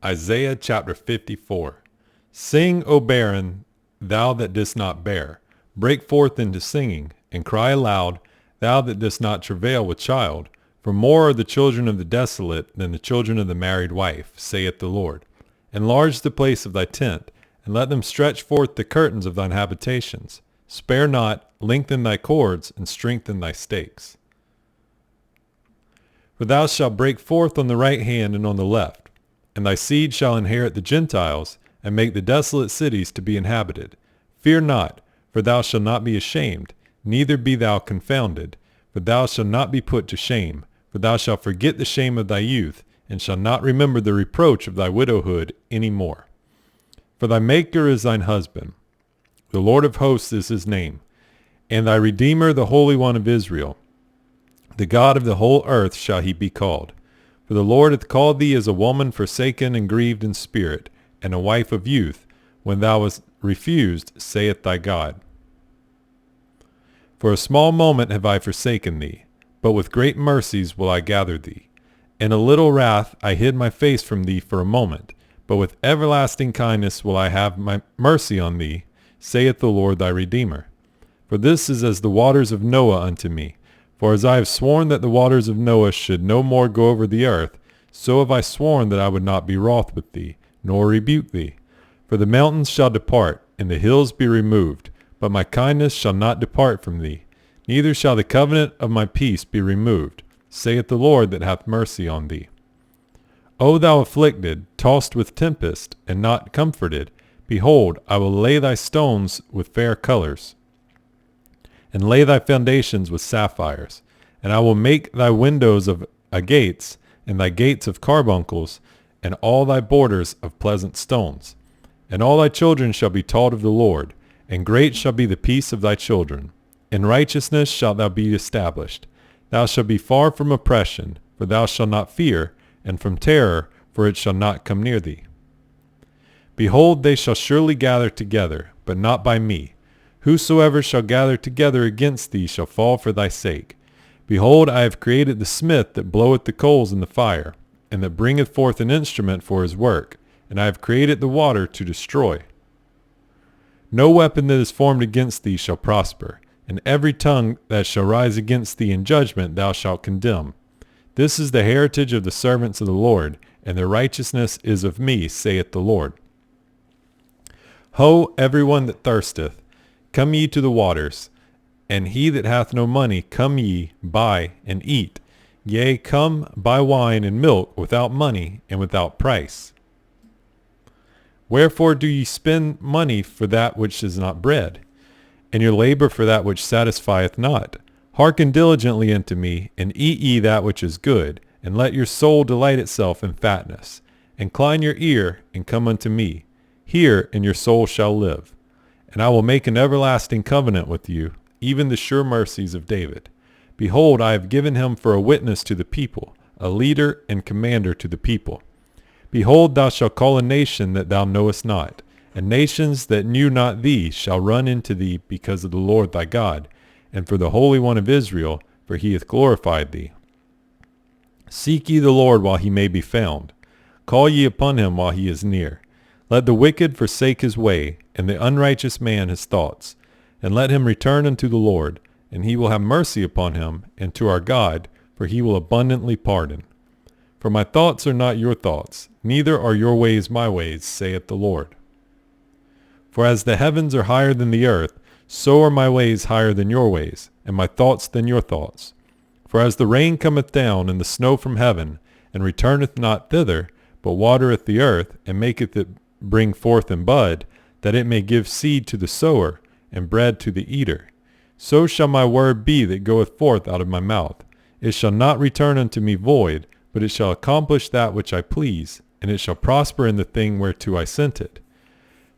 Isaiah chapter 54. Sing, O barren, thou that didst not bear. Break forth into singing, and cry aloud, thou that didst not travail with child. For more are the children of the desolate than the children of the married wife, saith the Lord. Enlarge the place of thy tent, and let them stretch forth the curtains of thine habitations. Spare not, lengthen thy cords, and strengthen thy stakes. For thou shalt break forth on the right hand and on the left, and thy seed shall inherit the Gentiles, and make the desolate cities to be inhabited. Fear not, for thou shalt not be ashamed, neither be thou confounded, for thou shalt not be put to shame, for thou shalt forget the shame of thy youth, and shalt not remember the reproach of thy widowhood any more. For thy Maker is thine husband, the Lord of hosts is his name, and thy Redeemer the Holy One of Israel. The God of the whole earth shall he be called. For the Lord hath called thee as a woman forsaken and grieved in spirit, and a wife of youth, when thou wast refused, saith thy God. For a small moment have I forsaken thee, but with great mercies will I gather thee. In a little wrath I hid my face from thee for a moment, but with everlasting kindness will I have my mercy on thee, saith the Lord thy Redeemer. For this is as the waters of Noah unto me. For as I have sworn that the waters of Noah should no more go over the earth, so have I sworn that I would not be wroth with thee, nor rebuke thee. For the mountains shall depart, and the hills be removed, but my kindness shall not depart from thee, neither shall the covenant of my peace be removed, saith the Lord that hath mercy on thee. O thou afflicted, tossed with tempest, and not comforted, behold, I will lay thy stones with fair colors, and lay thy foundations with sapphires. And I will make thy windows of agates, and thy gates of carbuncles, and all thy borders of pleasant stones. And all thy children shall be taught of the Lord, and great shall be the peace of thy children. In righteousness shalt thou be established. Thou shalt be far from oppression, for thou shalt not fear, and from terror, for it shall not come near thee. Behold, they shall surely gather together, but not by me. Whosoever shall gather together against thee shall fall for thy sake. Behold, I have created the smith that bloweth the coals in the fire, and that bringeth forth an instrument for his work, and I have created the water to destroy. No weapon that is formed against thee shall prosper, and every tongue that shall rise against thee in judgment thou shalt condemn. This is the heritage of the servants of the Lord, and their righteousness is of me, saith the Lord. Ho, every one that thirsteth, come ye to the waters, and he that hath no money, come ye, buy, and eat. Yea, come, buy wine and milk without money and without price. Wherefore do ye spend money for that which is not bread, and your labor for that which satisfieth not? Hearken diligently unto me, and eat ye that which is good, and let your soul delight itself in fatness. Incline your ear, and come unto me. Hear, and your soul shall live. And I will make an everlasting covenant with you, even the sure mercies of David. Behold, I have given him for a witness to the people, a leader and commander to the people. Behold, thou shalt call a nation that thou knowest not, and nations that knew not thee shall run into thee because of the Lord thy God, and for the Holy One of Israel, for he hath glorified thee. Seek ye the Lord while he may be found. Call ye upon him while he is near. Let the wicked forsake his way, and the unrighteous man his thoughts. And let him return unto the Lord, and he will have mercy upon him, and to our God, for he will abundantly pardon. For my thoughts are not your thoughts, neither are your ways my ways, saith the Lord. For as the heavens are higher than the earth, so are my ways higher than your ways, and my thoughts than your thoughts. For as the rain cometh down, and the snow from heaven, and returneth not thither, but watereth the earth, and maketh it bring forth and bud, that it may give seed to the sower, and bread to the eater, so shall my word be that goeth forth out of my mouth. It shall not return unto me void, but it shall accomplish that which I please, and it shall prosper in the thing whereto I sent it.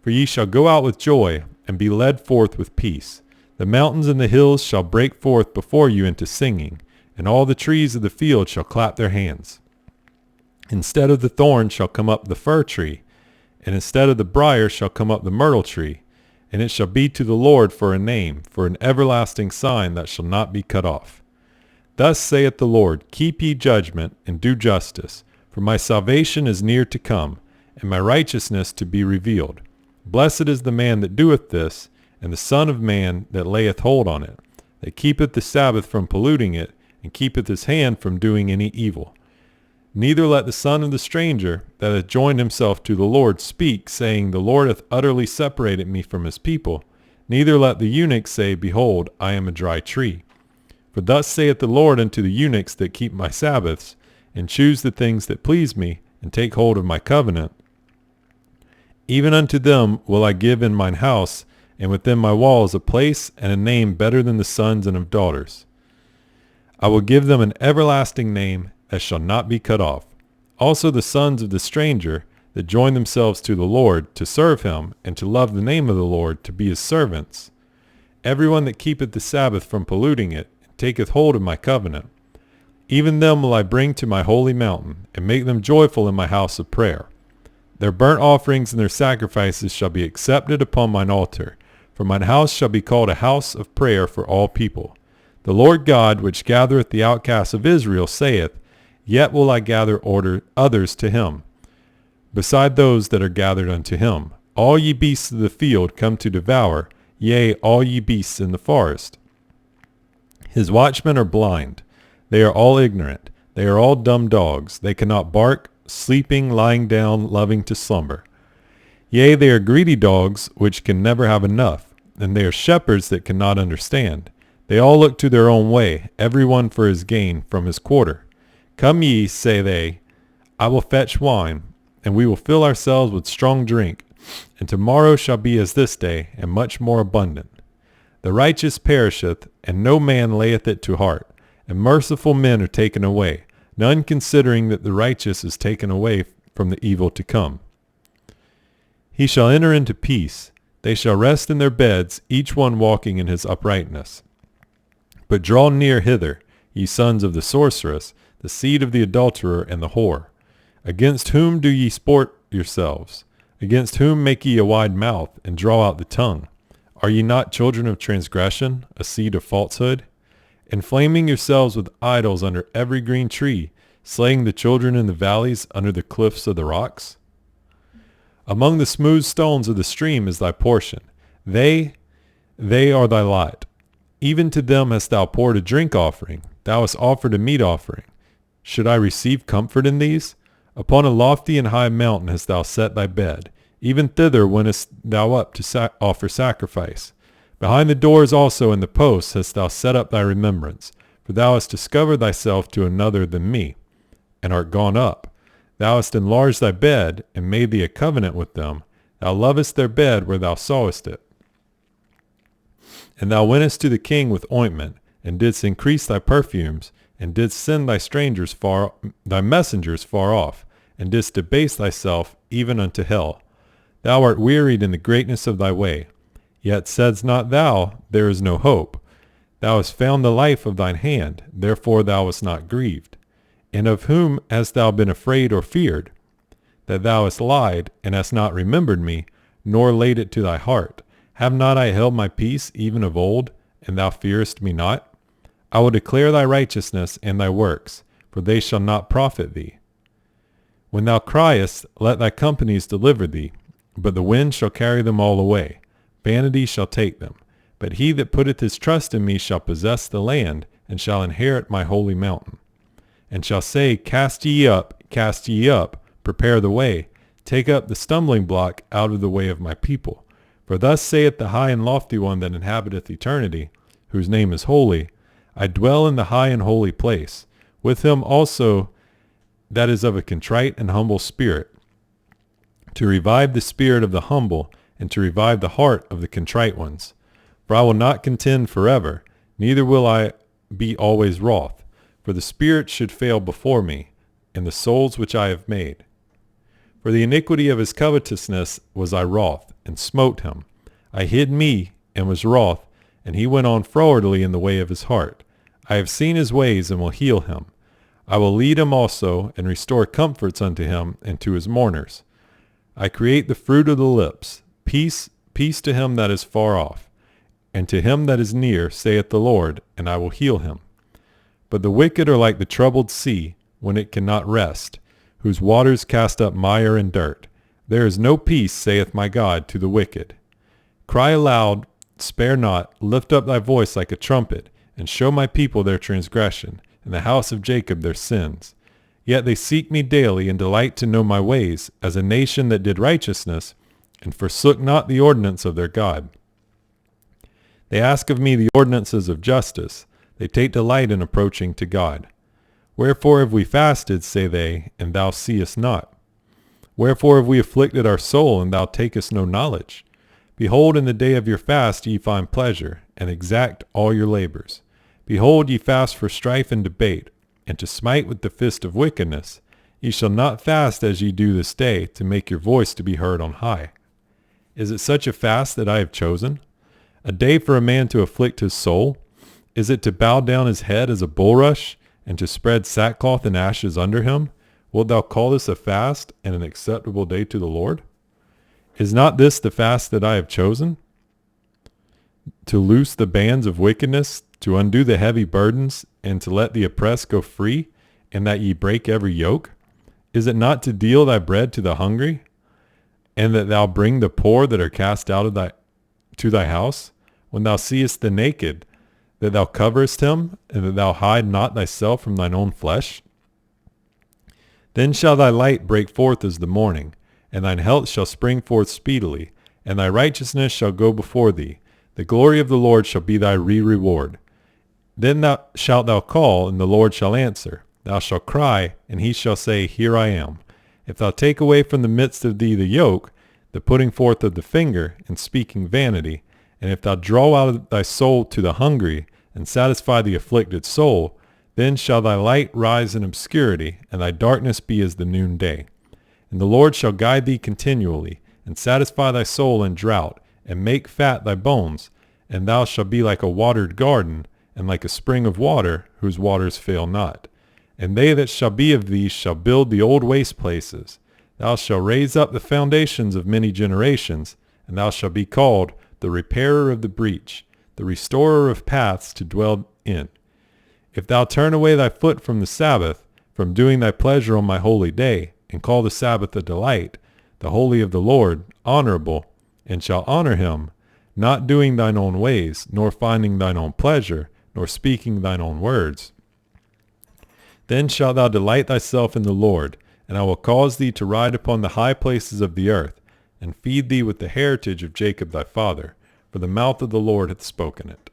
For ye shall go out with joy, and be led forth with peace. The mountains and the hills shall break forth before you into singing, and all the trees of the field shall clap their hands. Instead of the thorn shall come up the fir tree, and instead of the brier shall come up the myrtle tree, and it shall be to the Lord for a name, for an everlasting sign that shall not be cut off. Thus saith the Lord, keep ye judgment, and do justice, for my salvation is near to come, and my righteousness to be revealed. Blessed is the man that doeth this, and the Son of Man that layeth hold on it, that keepeth the Sabbath from polluting it, and keepeth his hand from doing any evil. Neither let the son of the stranger that hath joined himself to the Lord speak, saying, The Lord hath utterly separated me from his people. Neither let the eunuch say, Behold, I am a dry tree. For thus saith the Lord unto the eunuchs that keep my Sabbaths, and choose the things that please me, and take hold of my covenant. Even unto them will I give in mine house, and within my walls a place and a name better than the sons and of daughters. I will give them an everlasting name that shall not be cut off. Also the sons of the stranger that join themselves to the Lord to serve him, and to love the name of the Lord, to be his servants. Everyone that keepeth the Sabbath from polluting it, and taketh hold of my covenant, even them will I bring to my holy mountain, and make them joyful in my house of prayer. Their burnt offerings and their sacrifices shall be accepted upon mine altar, for mine house shall be called a house of prayer for all people. The Lord God, which gathereth the outcasts of Israel, saith, Yet will I gather others to him, beside those that are gathered unto him. All ye beasts of the field come to devour, yea, all ye beasts in the forest. His watchmen are blind. They are all ignorant. They are all dumb dogs. They cannot bark, sleeping, lying down, loving to slumber. Yea, they are greedy dogs, which can never have enough, and they are shepherds that cannot understand. They all look to their own way, every one for his gain from his quarter. Come ye, say they, I will fetch wine, and we will fill ourselves with strong drink, and tomorrow shall be as this day, and much more abundant. The righteous perisheth, and no man layeth it to heart, and merciful men are taken away, none considering that the righteous is taken away from the evil to come. He shall enter into peace. They shall rest in their beds, each one walking in his uprightness. But draw near hither, ye sons of the sorceress, the seed of the adulterer and the whore. Against whom do ye sport yourselves? Against whom make ye a wide mouth, and draw out the tongue? Are ye not children of transgression, a seed of falsehood? Inflaming yourselves with idols under every green tree, slaying the children in the valleys under the cliffs of the rocks? Among the smooth stones of the stream is thy portion. They are thy lot. Even to them hast thou poured a drink offering. Thou hast offered a meat offering. Should I receive comfort in these? Upon a lofty and high mountain hast thou set thy bed. Even thither wentest thou up to offer sacrifice. Behind the doors also and the posts hast thou set up thy remembrance. For thou hast discovered thyself to another than me, and art gone up. Thou hast enlarged thy bed, and made thee a covenant with them. Thou lovest their bed where thou sawest it. And thou wentest to the king with ointment, and didst increase thy perfumes, and didst send thy messengers far off, and didst debase thyself even unto hell. Thou art wearied in the greatness of thy way. Yet saidst not thou, There is no hope. Thou hast found the life of thine hand, therefore thou wast not grieved. And of whom hast thou been afraid or feared? That thou hast lied, and hast not remembered me, nor laid it to thy heart. Have not I held my peace even of old, and thou fearest me not? I will declare thy righteousness and thy works, for they shall not profit thee. When thou criest, let thy companies deliver thee, but the wind shall carry them all away. Vanity shall take them. But he that putteth his trust in me shall possess the land, and shall inherit my holy mountain. And shall say, cast ye up, prepare the way, take up the stumbling block out of the way of my people. For thus saith the high and lofty one that inhabiteth eternity, whose name is holy, I dwell in the high and holy place, with him also that is of a contrite and humble spirit, to revive the spirit of the humble, and to revive the heart of the contrite ones. For I will not contend forever, neither will I be always wroth, for the spirit should fail before me, and the souls which I have made. For the iniquity of his covetousness was I wroth, and smote him. I hid me, and was wroth, and he went on frowardly in the way of his heart. I have seen his ways, and will heal him. I will lead him also, and restore comforts unto him, and to his mourners. I create the fruit of the lips. Peace, peace to him that is far off, and to him that is near, saith the Lord, and I will heal him. But the wicked are like the troubled sea, when it cannot rest, whose waters cast up mire and dirt. There is no peace, saith my God, to the wicked. Cry aloud, spare not, lift up thy voice like a trumpet, and show my people their transgression, and the house of Jacob their sins. Yet they seek me daily, and delight to know my ways, as a nation that did righteousness, and forsook not the ordinance of their God. They ask of me the ordinances of justice. They take delight in approaching to God. Wherefore have we fasted, say they, and thou seest not? Wherefore have we afflicted our soul, and thou takest no knowledge? Behold, in the day of your fast ye find pleasure, and exact all your labors. Behold, ye fast for strife and debate, and to smite with the fist of wickedness. Ye shall not fast as ye do this day, to make your voice to be heard on high. Is it such a fast that I have chosen? A day for a man to afflict his soul? Is it to bow down his head as a bulrush, and to spread sackcloth and ashes under him? Wilt thou call this a fast and an acceptable day to the Lord? Is not this the fast that I have chosen? To loose the bands of wickedness, to undo the heavy burdens, and to let the oppressed go free, and that ye break every yoke? Is it not to deal thy bread to the hungry, and that thou bring the poor that are cast out of to thy house? When thou seest the naked, that thou coverest him, and that thou hide not thyself from thine own flesh? Then shall thy light break forth as the morning, and thine health shall spring forth speedily, and thy righteousness shall go before thee. The glory of the Lord shall be thy reward. Then shalt thou call, and the Lord shall answer. Thou shalt cry, and he shall say, Here I am. If thou take away from the midst of thee the yoke, the putting forth of the finger, and speaking vanity, and if thou draw out thy soul to the hungry, and satisfy the afflicted soul, then shall thy light rise in obscurity, and thy darkness be as the noonday. And the Lord shall guide thee continually, and satisfy thy soul in drought, and make fat thy bones, and thou shalt be like a watered garden, and like a spring of water, whose waters fail not. And they that shall be of thee shall build the old waste places. Thou shalt raise up the foundations of many generations, and thou shalt be called the repairer of the breach, the restorer of paths to dwell in. If thou turn away thy foot from the Sabbath, from doing thy pleasure on my holy day, and call the Sabbath a delight, the holy of the Lord, honorable, and shall honor him, not doing thine own ways, nor finding thine own pleasure, nor speaking thine own words, then shalt thou delight thyself in the Lord, and I will cause thee to ride upon the high places of the earth, and feed thee with the heritage of Jacob thy father, for the mouth of the Lord hath spoken it.